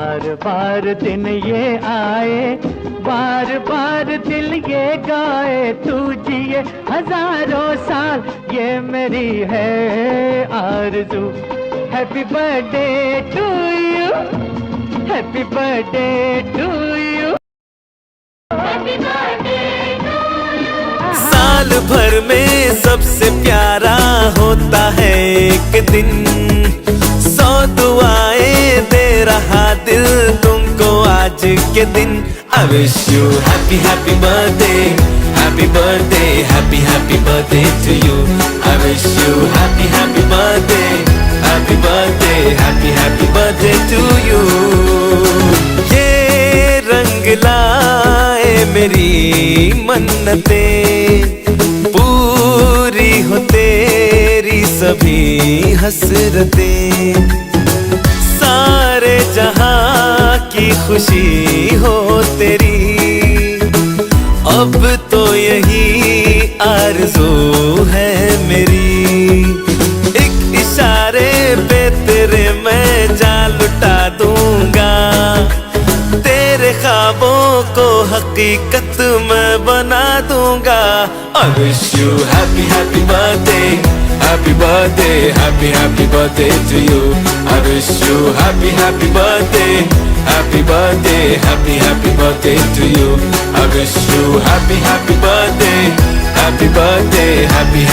बार बार दिन ये आए, बार बार दिल ये गाए, तू जिए हजारों साल ये मेरी है आरज़ू। Happy birthday to you, happy birthday to you, happy birthday to you. साल भर में सबसे प्यारा होता है एक दिन, 100 दुआएं दे रहा दिल तुमको आज के दिन। I wish you happy happy birthday, happy birthday, happy happy birthday to you. I wish you happy happy birthday, happy birthday, happy happy birthday to you. ये रंग लाए मेरी मन्नतें, पूरी हो तेरी सभी हसरतें, सारे जहां की खुशी हो तेरी, अब तो यही आरज़ू है मेरी। एक इशारे पे तेरे मैं जान लुटा दूंगा, तेरे ख्वाबों को हकीकत मैं बना दूंगा। I wish you happy happy birthday, happy birthday, happy happy birthday to you. I wish you happy happy birthday, happy birthday, happy happy birthday to you. I wish you happy happy birthday, happy birthday, happy